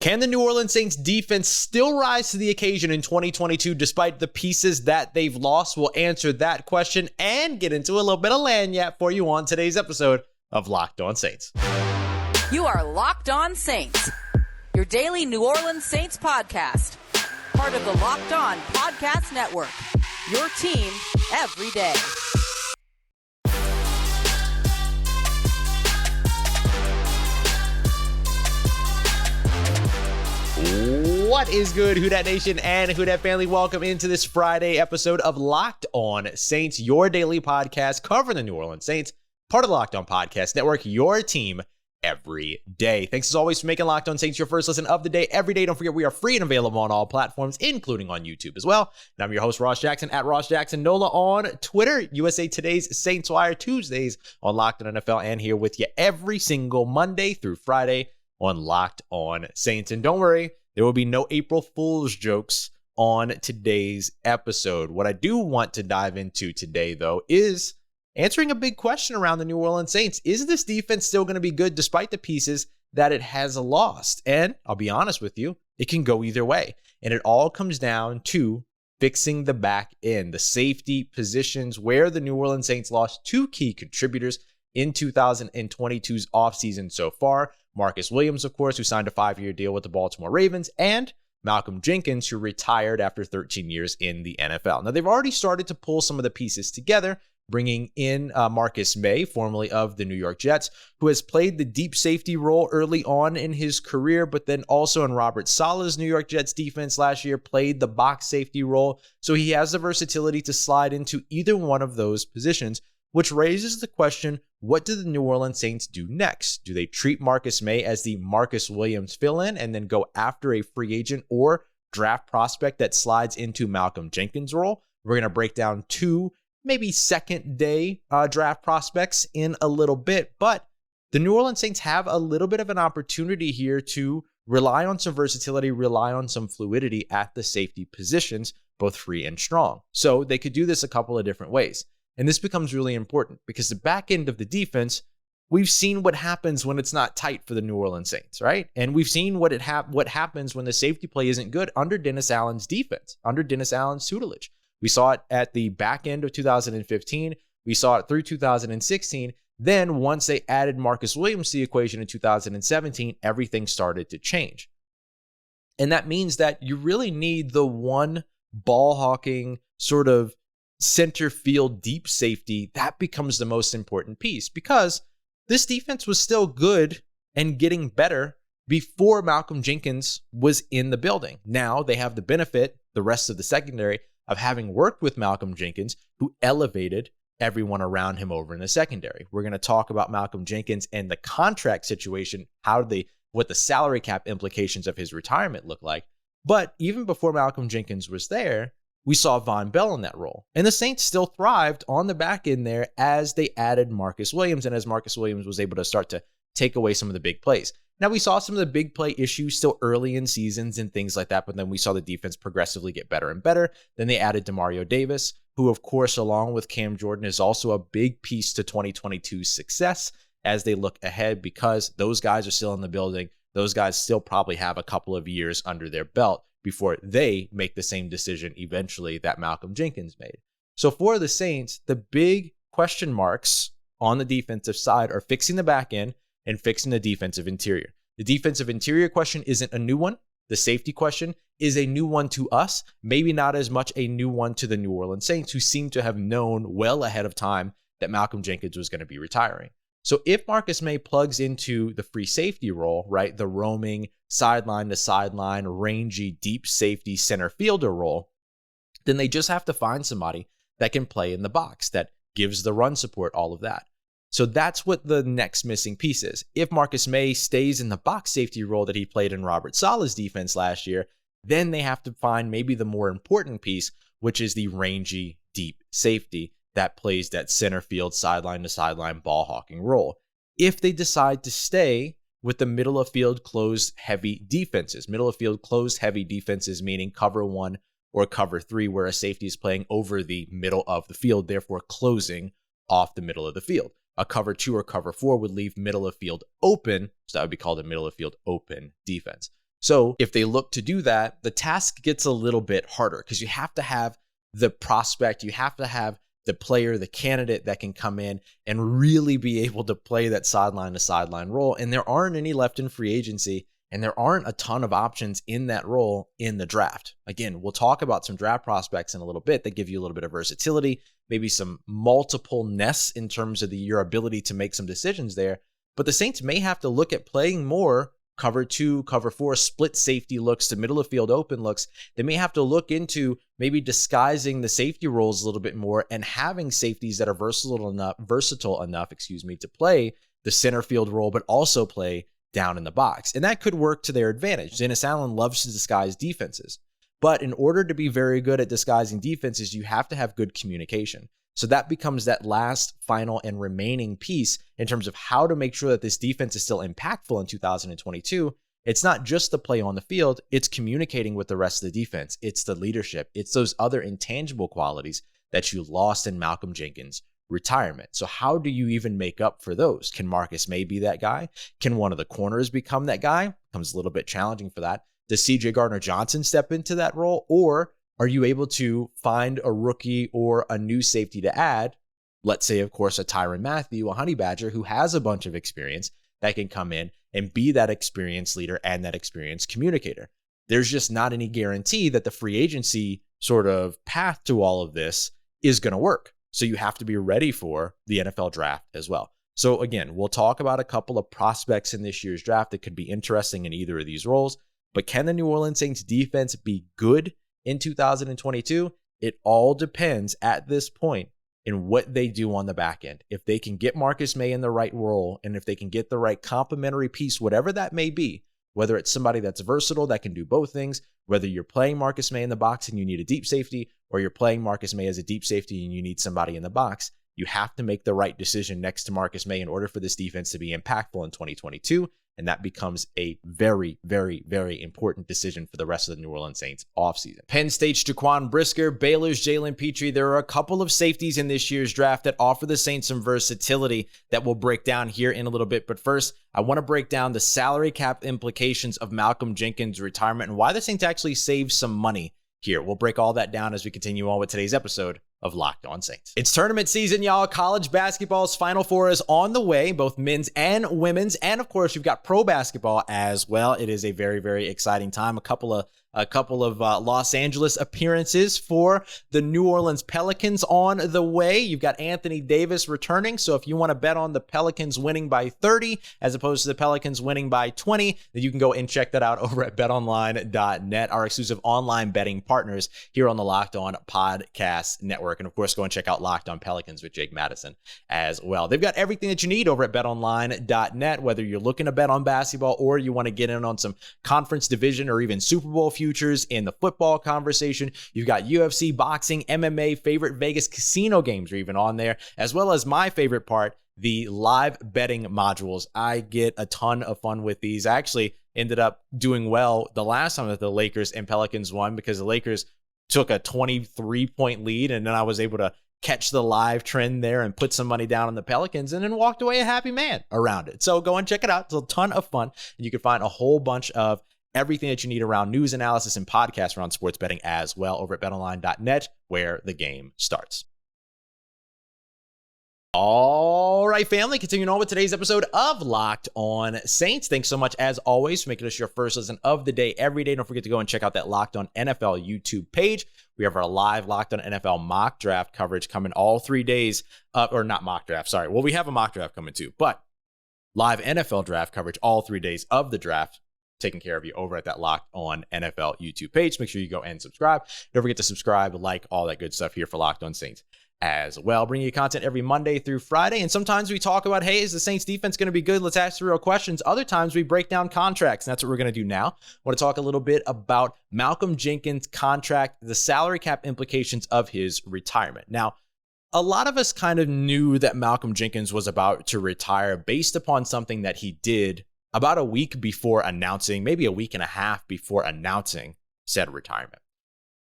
Can the New Orleans Saints defense still rise to the occasion in 2022 despite the pieces that they've lost? We'll answer that question and get into a little bit of lagniappe for you on today's episode of Locked On Saints. You are Locked On Saints, your daily New Orleans Saints podcast. Part of the Locked On Podcast Network, your team every day. What is good, Who Dat Nation and Who Dat family? Welcome into this Friday episode of Locked On Saints, your daily podcast covering the New Orleans Saints, part of the Locked On Podcast Network, your team every day. Thanks as always for making Locked On Saints your first listen of the day every day. Don't forget we are free and available on all platforms, including on YouTube as well. And I'm your host, Ross Jackson, at Ross Jackson Nola on Twitter, USA Today's Saints Wire, Tuesdays on Locked On NFL, and here with you every single Monday through Friday on Locked On Saints. And don't worry, there will be no April Fool's jokes on today's episode. What I do want to dive into today, though, is answering a big question around the New Orleans Saints. Is this defense still going to be good despite the pieces that it has lost? And I'll be honest with you, it can go either way. And it all comes down to fixing the back end, the safety positions where the New Orleans Saints lost two key contributors in 2022's offseason so far. Marcus Williams, of course, who signed a 5-year deal with the Baltimore Ravens, and Malcolm Jenkins, who retired after 13 years in the NFL. Now, they've already started to pull some of the pieces together, bringing in Marcus Maye, formerly of the New York Jets, who has played the deep safety role early on in his career, but then also in Robert Saleh's New York Jets defense last year, played the box safety role. So he has the versatility to slide into either one of those positions, which raises the question, what do the New Orleans Saints do next? Do they treat Marcus Maye as the Marcus Williams fill-in and then go after a free agent or draft prospect that slides into Malcolm Jenkins' role? We're going to break down two, maybe second-day draft prospects in a little bit, but the New Orleans Saints have a little bit of an opportunity here to rely on some versatility, rely on some fluidity at the safety positions, both free and strong. So they could do this a couple of different ways. And this becomes really important because the back end of the defense, we've seen what happens when it's not tight for the New Orleans Saints, right? And we've seen what happens when the safety play isn't good under Dennis Allen's defense, under Dennis Allen's tutelage. We saw it at the back end of 2015. We saw it through 2016. Then once they added Marcus Williams to the equation in 2017, everything started to change. And that means that you really need the one ball hawking sort of center field deep safety. That becomes the most important piece because this defense was still good and getting better before Malcolm Jenkins was in the building. Now they have the benefit, the rest of the secondary, of having worked with Malcolm Jenkins, who elevated everyone around him over in the secondary. We're going to talk about Malcolm Jenkins and the contract situation, what the salary cap implications of his retirement look like. But even before Malcolm Jenkins was there, we saw Von Bell in that role. And the Saints still thrived on the back end there as they added Marcus Williams and as Marcus Williams was able to start to take away some of the big plays. Now, we saw some of the big play issues still early in seasons and things like that, but then we saw the defense progressively get better and better. Then they added Demario Davis, who, of course, along with Cam Jordan, is also a big piece to 2022's success as they look ahead because those guys are still in the building. Those guys still probably have a couple of years under their belt before they make the same decision eventually that Malcolm Jenkins made. So for the Saints, the big question marks on the defensive side are fixing the back end and fixing the defensive interior. The defensive interior question isn't a new one. The safety question is a new one to us, maybe not as much a new one to the New Orleans Saints, who seem to have known well ahead of time that Malcolm Jenkins was going to be retiring. So if Marcus Maye plugs into the free safety role, right, the roaming sideline to sideline, rangy, deep safety center fielder role, then they just have to find somebody that can play in the box, that gives the run support, all of that. So that's what the next missing piece is. If Marcus Maye stays in the box safety role that he played in Robert Saleh's defense last year, then they have to find maybe the more important piece, which is the rangy, deep safety that plays that center field sideline to sideline ball hawking role. If they decide to stay with the middle of field closed heavy defenses, middle of field closed heavy defenses, meaning cover one or cover three, where a safety is playing over the middle of the field, therefore closing off the middle of the field. A cover two or cover four would leave middle of field open, so that would be called a middle of field open defense. So if they look to do that, the task gets a little bit harder because you have to have the prospect, you have to have the player, the candidate that can come in and really be able to play that sideline to sideline role. And there aren't any left in free agency, and there aren't a ton of options in that role in the draft. Again, we'll talk about some draft prospects in a little bit that give you a little bit of versatility, maybe some multiple-ness in terms of your ability to make some decisions there. But the Saints may have to look at playing more cover 2, cover 4, split safety looks to middle of field open looks. They may have to look into maybe disguising the safety roles a little bit more and having safeties that are versatile enough, to play the center field role, but also play down in the box. And that could work to their advantage. Dennis Allen loves to disguise defenses. But in order to be very good at disguising defenses, you have to have good communication. So that becomes that last, final, and remaining piece in terms of how to make sure that this defense is still impactful in 2022. It's not just the play on the field, it's communicating with the rest of the defense. It's the leadership. It's those other intangible qualities that you lost in Malcolm Jenkins' retirement. So how do you even make up for those? Can Marcus Maye be that guy? Can one of the corners become that guy? Becomes a little bit challenging for that. Does CJ Gardner-Johnson step into that role? Or are you able to find a rookie or a new safety to add? Let's say, of course, a Tyrann Mathieu, a Honey Badger who has a bunch of experience that can come in and be that experienced leader and that experienced communicator. There's just not any guarantee that the free agency sort of path to all of this is going to work. So you have to be ready for the NFL draft as well. So again, we'll talk about a couple of prospects in this year's draft that could be interesting in either of these roles. But can the New Orleans Saints defense be good in 2022? It all depends at this point in what they do on the back end. If they can get Marcus Maye in the right role, and if they can get the right complementary piece, whatever that may be, whether it's somebody that's versatile that can do both things, whether you're playing Marcus Maye in the box and you need a deep safety, or you're playing Marcus Maye as a deep safety and you need somebody in the box, you have to make the right decision next to Marcus Maye in order for this defense to be impactful in 2022. And that becomes a very, very, very important decision for the rest of the New Orleans Saints offseason. Penn State's Jaquan, Brisker, Baylor's Jalen, Pitre. There are a couple of safeties in this year's draft that offer the Saints some versatility that we'll break down here in a little bit. But first, I want to break down the salary cap implications of Malcolm Jenkins' retirement and why the Saints actually saved some money here. We'll break all that down as we continue on with today's episode of Locked On Saints. It's tournament season, y'all. College basketball's Final Four is on the way, both men's and women's. And of course, you've got pro basketball as well. It is a very, very exciting time. A couple of Los Angeles appearances for the New Orleans Pelicans on the way. You've got Anthony Davis returning. So if you want to bet on the Pelicans winning by 30 as opposed to the Pelicans winning by 20, then you can go and check that out over at betonline.net, our exclusive online betting partners here on the Locked On Podcast Network. And of course, go and check out Locked On Pelicans with Jake Madison as well. They've got everything that you need over at betonline.net, whether you're looking to bet on basketball or you want to get in on some conference division or even Super Bowl futures in the football conversation. You've got UFC, boxing, MMA, favorite Vegas casino games are even on there, as well as my favorite part, the live betting modules. I get a ton of fun with these. I actually ended up doing well the last time that the Lakers and Pelicans won because the Lakers took a 23-point lead, and then I was able to catch the live trend there and put some money down on the Pelicans and then walked away a happy man around it. So go and check it out. It's a ton of fun, and you can find a whole bunch of everything that you need around news analysis and podcasts around sports betting as well over at betonline.net, where the game starts. All right, family, continuing on with today's episode of Locked On Saints. Thanks so much, as always, for making us your first listen of the day every day. Don't forget to go and check out that Locked On NFL YouTube page. We have our live Locked On NFL mock draft coverage coming all 3 days, or not mock draft, sorry. Well, we have a mock draft coming too, but live NFL draft coverage all 3 days of the draft taking care of you over at that Locked On NFL YouTube page. Make sure you go and subscribe. Don't forget to subscribe, like, all that good stuff here for Locked On Saints as well. Bringing you content every Monday through Friday. And sometimes we talk about, hey, is the Saints defense going to be good? Let's ask the real questions. Other times we break down contracts. And that's what we're going to do now. I want to talk a little bit about Malcolm Jenkins' contract, the salary cap implications of his retirement. Now, a lot of us kind of knew that Malcolm Jenkins was about to retire based upon something that he did about a week before announcing, maybe a week and a half before announcing said retirement.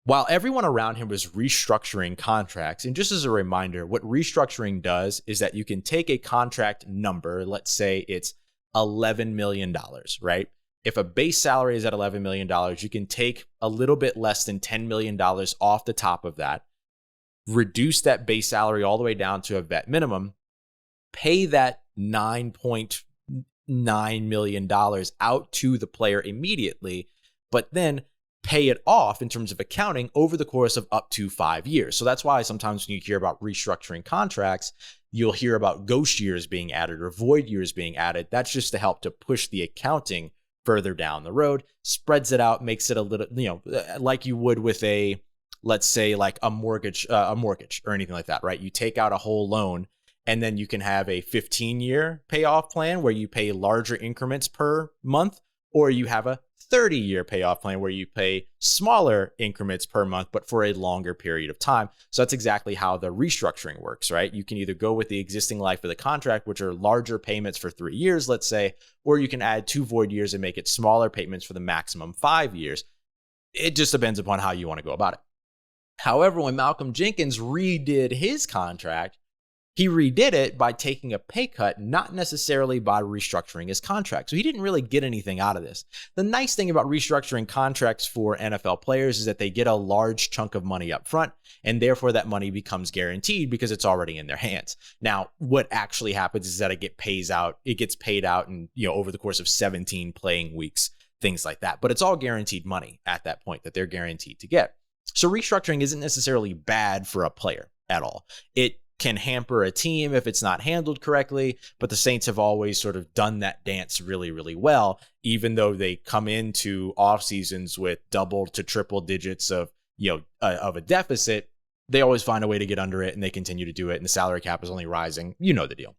While everyone around him was restructuring contracts, and just as a reminder, what restructuring does is that you can take a contract number, let's say it's $11 million, right? if a base salary is at $11 million, you can take a little bit less than $10 million off the top of that, reduce that base salary all the way down to a vet minimum, pay that $9.9 million out to the player immediately, but then pay it off in terms of accounting over the course of up to 5 years. So that's why sometimes when you hear about restructuring contracts, you'll hear about ghost years being added or void years being added. That's just to help to push the accounting further down the road, spreads it out, makes it a little, like you would with a, let's say like a mortgage or anything like that, right? You take out a whole loan and then you can have a 15-year payoff plan where you pay larger increments per month, or you have a 30-year payoff plan where you pay smaller increments per month, but for a longer period of time. So that's exactly how the restructuring works, right? You can either go with the existing life of the contract, which are larger payments for 3 years, let's say, or you can add 2 void years and make it smaller payments for the maximum 5 years. It just depends upon how you want to go about it. However, when Malcolm Jenkins redid his contract, he redid it by taking a pay cut, not necessarily by restructuring his contract. So he didn't really get anything out of this. The nice thing about restructuring contracts for NFL players is that they get a large chunk of money up front, and therefore that money becomes guaranteed because it's already in their hands. Now, what actually happens is that it gets paid out and, over the course of 17 playing weeks, things like that. But it's all guaranteed money at that point that they're guaranteed to get. So restructuring isn't necessarily bad for a player at all. It can hamper a team if it's not handled correctly, but the Saints have always sort of done that dance really, really well, even though they come into off seasons with double to triple digits of a deficit. They always find a way to get under it, and they continue to do it, and the salary cap is only rising. You know the deal.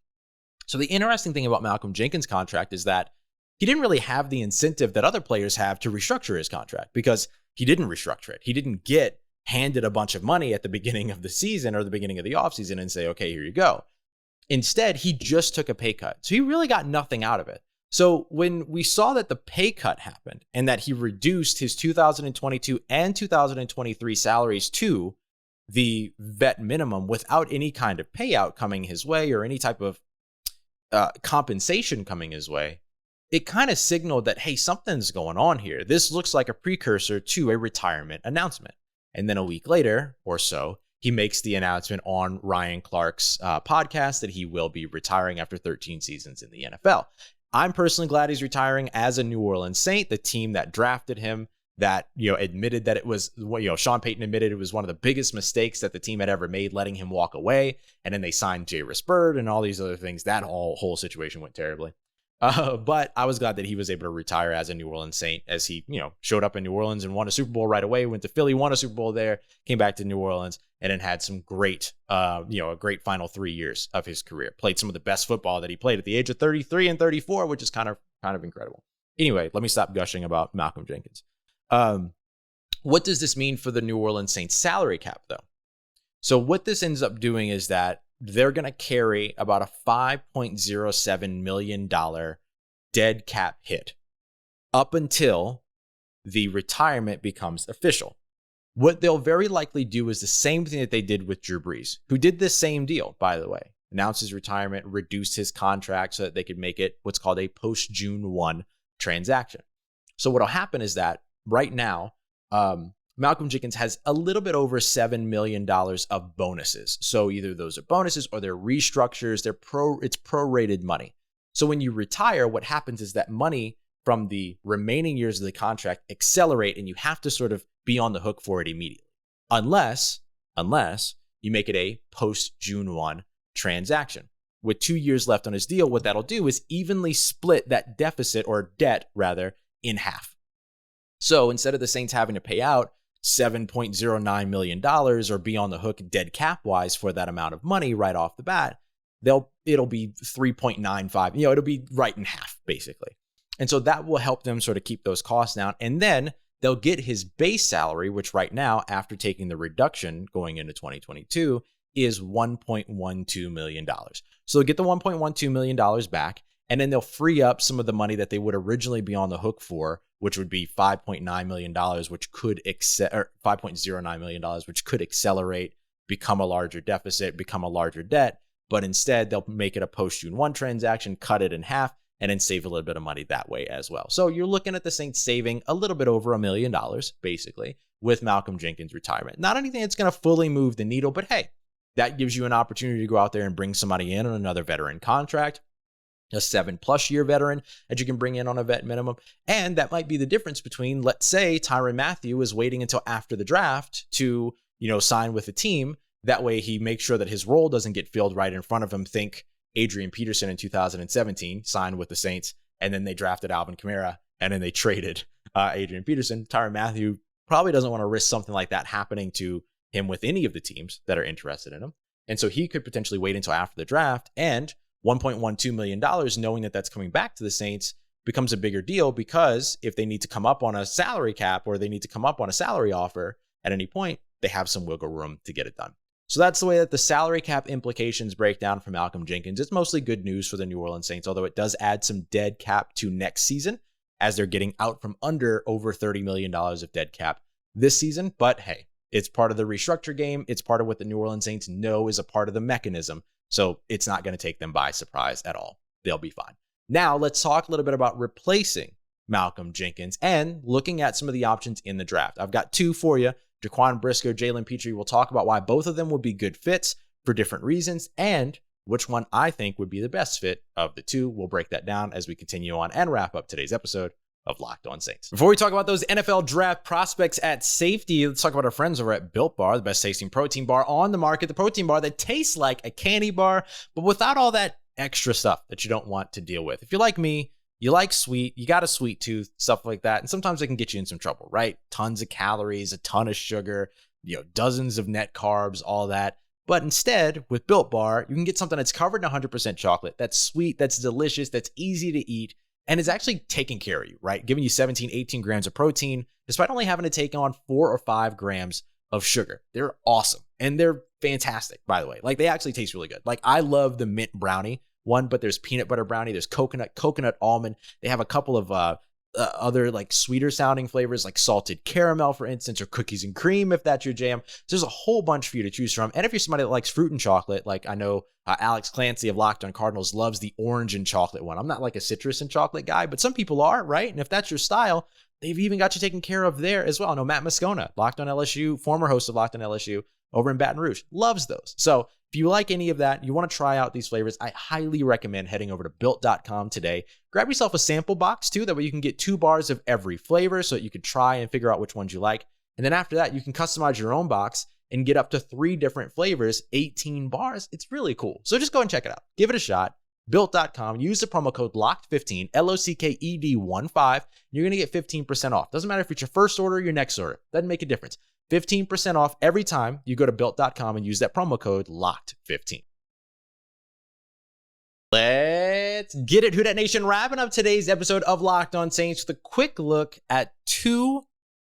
So the interesting thing about Malcolm Jenkins' contract is that he didn't really have the incentive that other players have to restructure his contract, because he didn't restructure it. He didn't get handed a bunch of money at the beginning of the season or the beginning of the offseason and say, okay, here you go. Instead, he just took a pay cut. So he really got nothing out of it. So when we saw that the pay cut happened and that he reduced his 2022 and 2023 salaries to the vet minimum without any kind of payout coming his way or any type of compensation coming his way, it kind of signaled that, hey, something's going on here. This looks like a precursor to a retirement announcement. And then a week later or so, he makes the announcement on Ryan Clark's podcast that he will be retiring after 13 seasons in the NFL. I'm personally glad he's retiring as a New Orleans Saint, the team that drafted him, that admitted that it was, Sean Payton admitted it was one of the biggest mistakes that the team had ever made, letting him walk away. And then they signed Jairus Byrd and all these other things. That whole situation went terribly. But I was glad that he was able to retire as a New Orleans Saint, as he, showed up in New Orleans and won a Super Bowl right away, went to Philly, won a Super Bowl there, came back to New Orleans, and then had some great, a great final 3 years of his career. Played some of the best football that he played at the age of 33 and 34, which is kind of incredible. Anyway, let me stop gushing about Malcolm Jenkins. What does this mean for the New Orleans Saints salary cap, though? So what this ends up doing is that they're going to carry about a $5.07 million dead cap hit up until the retirement becomes official. What they'll very likely do is the same thing that they did with Drew Brees, who did this same deal, by the way. Announced his retirement, reduced his contract so that they could make it what's called a post-June 1 transaction. So what'll happen is that right now, Malcolm Jenkins has a little bit over $7 million of bonuses. So either those are bonuses or they're restructures. It's prorated money. So when you retire, what happens is that money from the remaining years of the contract accelerate, and you have to sort of be on the hook for it immediately. Unless you make it a post-June 1 transaction. With 2 years left on his deal, what that'll do is evenly split that deficit, or debt rather, in half. So instead of the Saints having to pay out $7.09 million or be on the hook dead cap wise for that amount of money right off the bat, it'll be 3.95, it'll be right in half basically. And so that will help them sort of keep those costs down. And then they'll get his base salary, which right now, after taking the reduction going into 2022, is $1.12 million. So they'll get the $1.12 million back, and then they'll free up some of the money that they would originally be on the hook for, which would be $5.9 million, which could $5.09 million, which could accelerate, become a larger deficit, become a larger debt. But instead, they'll make it a post-June 1 transaction, cut it in half, and then save a little bit of money that way as well. So you're looking at the Saints saving a little bit over $1 million, basically, with Malcolm Jenkins' retirement. Not anything that's going to fully move the needle, but hey, that gives you an opportunity to go out there and bring somebody in on another veteran contract, a 7+ year veteran that you can bring in on a vet minimum. And that might be the difference between, let's say, Tyrann Mathieu is waiting until after the draft to, sign with the team. That way he makes sure that his role doesn't get filled right in front of him. Think Adrian Peterson in 2017, signed with the Saints, and then they drafted Alvin Kamara, and then they traded Adrian Peterson. Tyrann Mathieu probably doesn't want to risk something like that happening to him with any of the teams that are interested in him. And so he could potentially wait until after the draft, and $1.12 million, knowing that that's coming back to the Saints, becomes a bigger deal, because if they need to come up on a salary cap or they need to come up on a salary offer at any point, they have some wiggle room to get it done. So that's the way that the salary cap implications break down for Malcolm Jenkins. It's mostly good news for the New Orleans Saints, although it does add some dead cap to next season as they're getting out from under over $30 million of dead cap this season. But hey, it's part of the restructure game. It's part of what the New Orleans Saints know is a part of the mechanism. So it's not going to take them by surprise at all. They'll be fine. Now let's talk a little bit about replacing Malcolm Jenkins and looking at some of the options in the draft. I've got two for you. Jaquan, Brisker, Jalen, Pitre. We'll talk about why both of them would be good fits for different reasons and which one I think would be the best fit of the two. We'll break that down as we continue on and wrap up today's episode of Locked On Saints. Before we talk about those NFL draft prospects at safety, let's talk about our friends over at Built Bar, the best tasting protein bar on the market, the protein bar that tastes like a candy bar, but without all that extra stuff that you don't want to deal with. If you're like me, you like sweet, you got a sweet tooth, stuff like that, and sometimes it can get you in some trouble, right? Tons of calories, a ton of sugar, dozens of net carbs, all that. But instead, with Built Bar, you can get something that's covered in 100% chocolate, that's sweet, that's delicious, that's easy to eat, and it's actually taking care of you, right? Giving you 17, 18 grams of protein, despite only having to take on 4 or 5 grams of sugar. They're awesome, and they're fantastic, by the way. Like, they actually taste really good. Like, I love the mint brownie one, but there's peanut butter brownie, there's coconut almond. They have a couple of other like sweeter sounding flavors like salted caramel, for instance, or cookies and cream, if that's your jam. So there's a whole bunch for you to choose from. And if you're somebody that likes fruit and chocolate, like I know Alex Clancy of Locked On Cardinals loves the orange and chocolate one. I'm not like a citrus and chocolate guy, but some people are, right? And if that's your style, they've even got you taken care of there as well. I know Matt Moscona, Locked On LSU, former host of Locked On LSU over in Baton Rouge, loves those. So if you like any of that, you want to try out these flavors, I highly recommend heading over to built.com today. Grab yourself a sample box too. That way you can get 2 bars of every flavor so that you can try and figure out which ones you like. And then after that, you can customize your own box and get up to 3 different flavors, 18 bars. It's really cool. So just go and check it out. Give it a shot. Built.com. Use the promo code LOCKED15, LOCKED15. You're going to get 15% off. Doesn't matter if it's your first order or your next order. Doesn't make a difference. 15% off every time you go to Built.com and use that promo code LOCKED15. Let's get it, Who Dat Nation. Wrapping up today's episode of Locked On Saints with a quick look at 2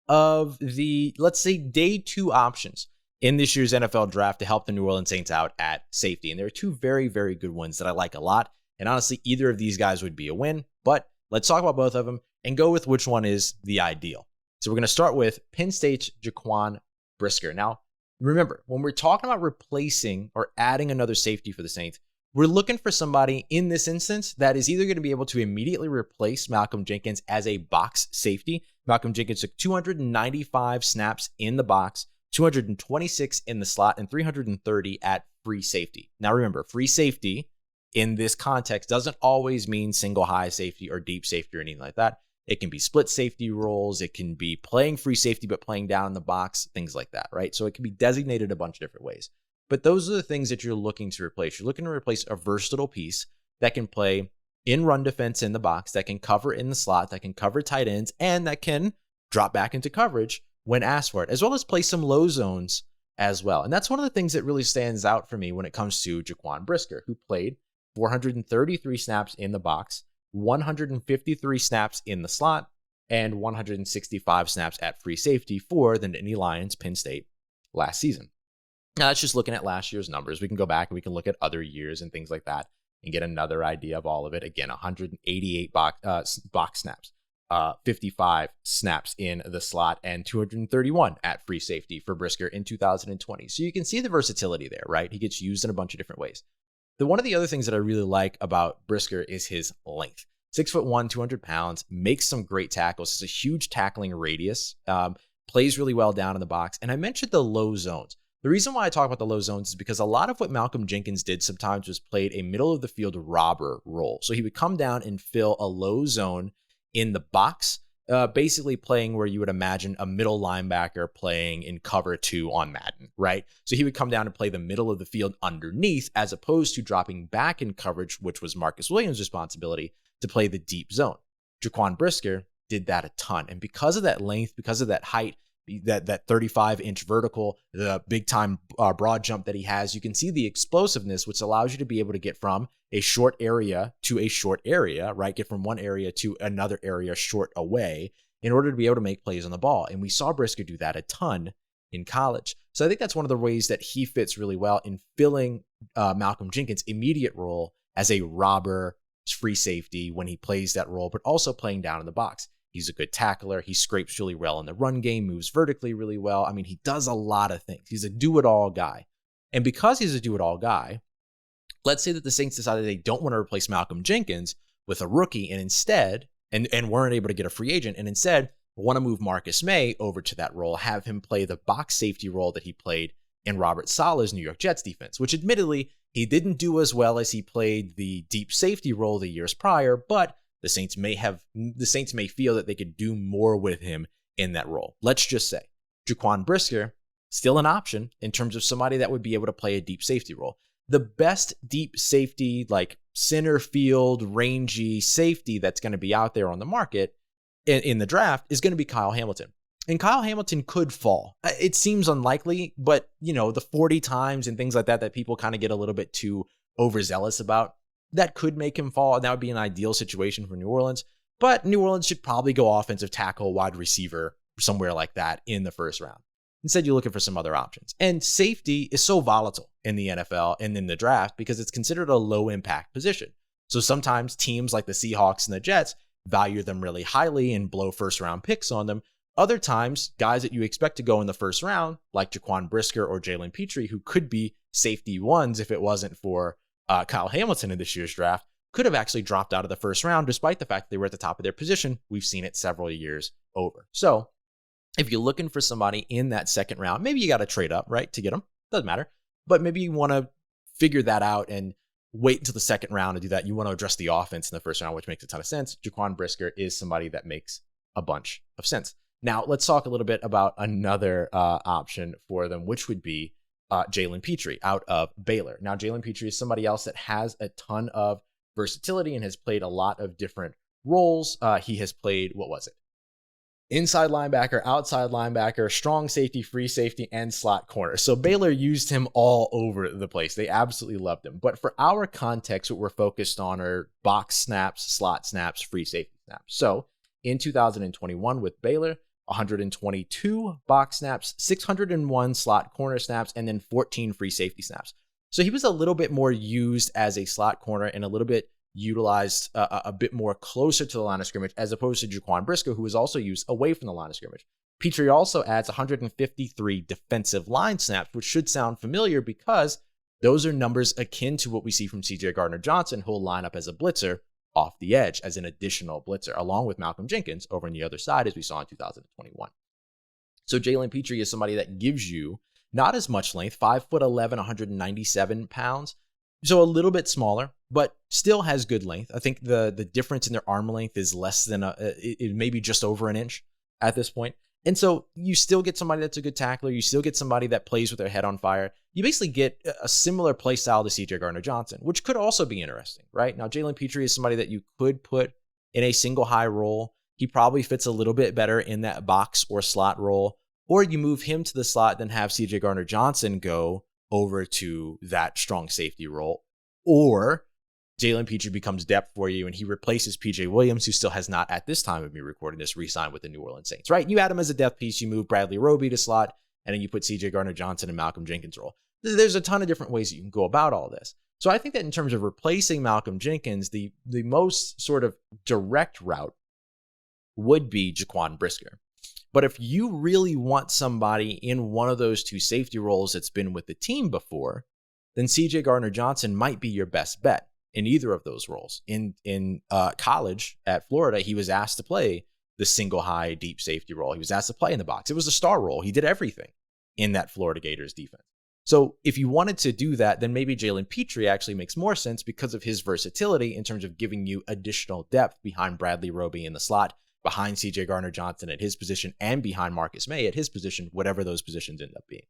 of the, let's say, day 2 options in this year's NFL draft to help the New Orleans Saints out at safety. And there are 2 very, very good ones that I like a lot. And honestly, either of these guys would be a win. But let's talk about both of them and go with which one is the ideal. So we're going to start with Penn State's Jaquan Brisker. Now, remember, when we're talking about replacing or adding another safety for the Saints, we're looking for somebody in this instance that is either going to be able to immediately replace Malcolm Jenkins as a box safety. Malcolm Jenkins took 295 snaps in the box, 226 in the slot, and 330 at free safety. Now, remember, free safety in this context doesn't always mean single high safety or deep safety or anything like that. It can be split safety roles. It can be playing free safety, but playing down in the box, things like that, right? So it can be designated a bunch of different ways. But those are the things that you're looking to replace. You're looking to replace a versatile piece that can play in run defense in the box, that can cover in the slot, that can cover tight ends, and that can drop back into coverage when asked for it, as well as play some low zones as well. And that's one of the things that really stands out for me when it comes to Jaquan Brisker, who played 433 snaps in the box, 153 snaps in the slot, and 165 snaps at free safety for the Nittany Lions Penn State last season. Now, that's just looking at last year's numbers. We can go back and we can look at other years and things like that and get another idea of all of it. Again, 188 box snaps, 55 snaps in the slot, and 231 at free safety for Brisker in 2020. So you can see the versatility there, right? He gets used in a bunch of different ways. One of the other things that I really like about Brisker is his length. 6'1", 200 pounds, makes some great tackles. It's a huge tackling radius, plays really well down in the box. And I mentioned the low zones. The reason why I talk about the low zones is because a lot of what Malcolm Jenkins did sometimes was played a middle of the field robber role. So he would come down and fill a low zone in the box, basically playing where you would imagine a middle linebacker playing in cover 2 on Madden, right? So he would come down and play the middle of the field underneath, as opposed to dropping back in coverage, which was Marcus Williams' responsibility, to play the deep zone. Jaquan Brisker did that a ton. And because of that length, because of that height, that 35-inch vertical, the big-time broad jump that he has, you can see the explosiveness, which allows you to be able to get from a short area to a short area, right? Get from one area to another area short away in order to be able to make plays on the ball. And we saw Brisker do that a ton in college. So I think that's one of the ways that he fits really well in filling Malcolm Jenkins' immediate role as a robber, free safety when he plays that role, but also playing down in the box. He's a good tackler. He scrapes really well in the run game, moves vertically really well. I mean, he does a lot of things. He's a do-it-all guy. And because he's a do-it-all guy, let's say that the Saints decided they don't want to replace Malcolm Jenkins with a rookie and instead, and weren't able to get a free agent, and instead want to move Marcus Maye over to that role, have him play the box safety role that he played in Robert Saleh's New York Jets defense, which admittedly, he didn't do as well as he played the deep safety role the years prior, but the Saints may feel that they could do more with him in that role. Let's just say Jaquan Brisker, still an option in terms of somebody that would be able to play a deep safety role. The best deep safety, like center field, rangy safety that's going to be out there on the market in the draft is going to be Kyle Hamilton. And Kyle Hamilton could fall. It seems unlikely, but the 40 times and things like that people kind of get a little bit too overzealous about, that could make him fall, and that would be an ideal situation for New Orleans. But New Orleans should probably go offensive tackle, wide receiver, somewhere like that in the first round. Instead, you're looking for some other options. And safety is so volatile in the NFL and in the draft because it's considered a low-impact position. So sometimes teams like the Seahawks and the Jets value them really highly and blow first-round picks on them. Other times, guys that you expect to go in the first round, like Jaquan Brisker or Jalen Pitre, who could be safety ones if it wasn't for Kyle Hamilton in this year's draft, could have actually dropped out of the first round, despite the fact that they were at the top of their position. We've seen it several years over. So if you're looking for somebody in that second round, maybe you got to trade up, right, to get them. Doesn't matter. But maybe you want to figure that out and wait until the second round to do that. You want to address the offense in the first round, which makes a ton of sense. Jaquan Brisker is somebody that makes a bunch of sense. Now, let's talk a little bit about another option for them, which would be Jalen Pitre out of Baylor. Now, Jalen Pitre is somebody else that has a ton of versatility and has played a lot of different roles. He has played, inside linebacker, outside linebacker, strong safety, free safety, and slot corner. So Baylor used him all over the place. They absolutely loved him. But for our context, what we're focused on are box snaps, slot snaps, free safety snaps. So in 2021 with Baylor, 122 box snaps, 601 slot corner snaps, and then 14 free safety snaps. So he was a little bit more used as a slot corner and a little bit utilized a bit more closer to the line of scrimmage, as opposed to Jaquan Brisker, who was also used away from the line of scrimmage. Pitre also adds 153 defensive line snaps, which should sound familiar because those are numbers akin to what we see from C.J. Gardner-Johnson, who will line up as a blitzer off the edge as an additional blitzer, along with Malcolm Jenkins over on the other side, as we saw in 2021. So Jalen Pitre is somebody that gives you not as much length, 5'11", 197 pounds. So a little bit smaller, but still has good length. I think the difference in their arm length is less than it may be just over an inch at this point. And so you still get somebody that's a good tackler. You still get somebody that plays with their head on fire. You basically get a similar play style to C.J. Gardner-Johnson, which could also be interesting, right? Now, Jalen Pitre is somebody that you could put in a single high role. He probably fits a little bit better in that box or slot role. Or you move him to the slot, then have C.J. Gardner-Johnson go over to that strong safety role. Or Jalen Pitre becomes depth for you and he replaces P.J. Williams, who still has not, at this time of me recording this, re-signed with the New Orleans Saints, right? You add him as a depth piece, you move Bradley Roby to slot, and then you put C.J. Gardner-Johnson and Malcolm Jenkins role. There's a ton of different ways that you can go about all this. So I think that in terms of replacing Malcolm Jenkins, the most sort of direct route would be Jaquan Brisker. But if you really want somebody in one of those two safety roles that's been with the team before, then C.J. Gardner-Johnson might be your best bet. in either of those roles. In college at Florida, he was asked to play the single high deep safety role. He was asked to play in the box. It was a star role. He did everything in that Florida Gators defense. So if you wanted to do that, then maybe Jalen Pitre actually makes more sense because of his versatility in terms of giving you additional depth behind Bradley Roby in the slot, behind CJ Gardner-Johnson at his position, and behind Marcus Maye at his position, whatever those positions end up being.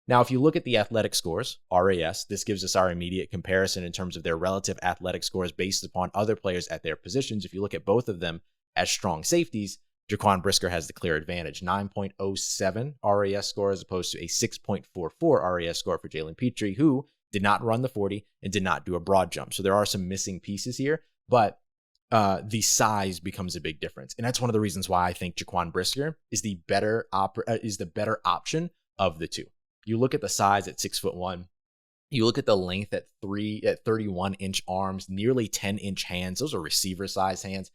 Now, if you look at the athletic scores, RAS, this gives us our immediate comparison in terms of their relative athletic scores based upon other players at their positions. If you look at both of them as strong safeties, Jaquan Brisker has the clear advantage. 9.07 RAS score as opposed to a 6.44 RAS score for Jalen Pitre, who did not run the 40 and did not do a broad jump. So there are some missing pieces here, but the size becomes a big difference. And that's one of the reasons why I think Jaquan Brisker is the better option of the two. You look at the size at 6'1". You look at the length at 31-inch arms, nearly 10-inch hands. Those are receiver size hands.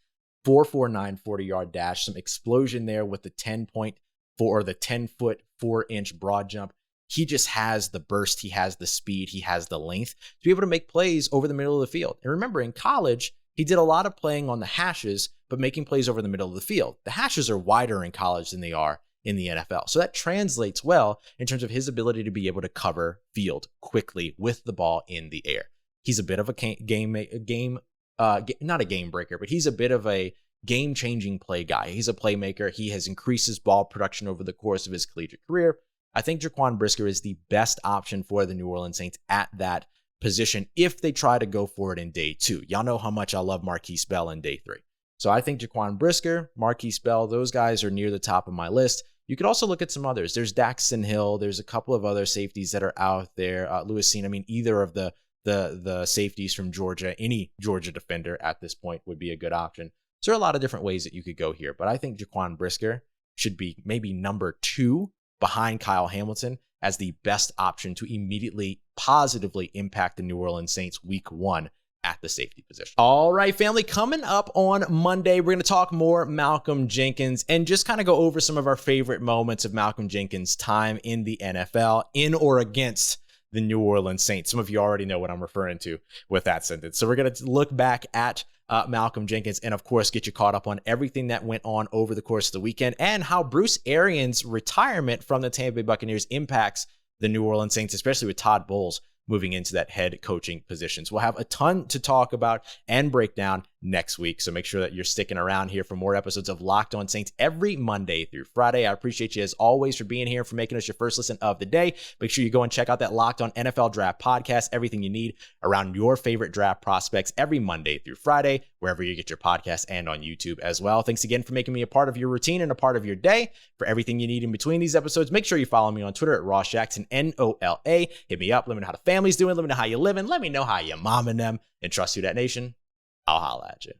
4.49 40-yard dash, some explosion there with the 10.4 or the 10-foot 4-inch broad jump. He just has the burst, he has the speed, he has the length to be able to make plays over the middle of the field. And remember, in college, he did a lot of playing on the hashes, but making plays over the middle of the field. The hashes are wider in college than they are in the NFL. So that translates well in terms of his ability to be able to cover field quickly with the ball in the air. He's a bit of not a game breaker, but he's a bit of a game-changing play guy. He's a playmaker. He has increased his ball production over the course of his collegiate career. I think Jaquan Brisker is the best option for the New Orleans Saints at that position if they try to go for it in day 2. Y'all know how much I love Marquise Bell in day 3. So I think Jaquan Brisker, Marquise Bell, those guys are near the top of my list. You could also look at some others. There's Daxton Hill. There's a couple of other safeties that are out there. Lewis Cine. I mean, either of the safeties from Georgia, any Georgia defender at this point would be a good option. So there are a lot of different ways that you could go here, but I think Jaquan Brisker should be maybe number 2 behind Kyle Hamilton as the best option to immediately positively impact the New Orleans Saints week 1 at the safety position. All right, family, coming up on Monday, we're going to talk more Malcolm Jenkins and just kind of go over some of our favorite moments of Malcolm Jenkins' time in the NFL, in or against the New Orleans Saints. Some of you already know what I'm referring to with that sentence. So we're going to look back at Malcolm Jenkins and, of course, get you caught up on everything that went on over the course of the weekend and how Bruce Arians' retirement from the Tampa Bay Buccaneers impacts the New Orleans Saints, especially with Todd Bowles moving into that head coaching positions. We'll have a ton to talk about and break down next week. So make sure that you're sticking around here for more episodes of Locked On Saints every Monday through Friday. I appreciate you as always for being here, for making us your first listen of the day. Make sure you go and check out that Locked On NFL Draft podcast, everything you need around your favorite draft prospects every Monday through Friday, wherever you get your podcasts and on YouTube as well. Thanks again for making me a part of your routine and a part of your day. For everything you need in between these episodes, make sure you follow me on Twitter at Ross Jackson, NOLA. Hit me up. Let me know how the family's doing. Let me know how you're living. Let me know how you're momming them. And trust Who Dat Nation. I'll holla at you.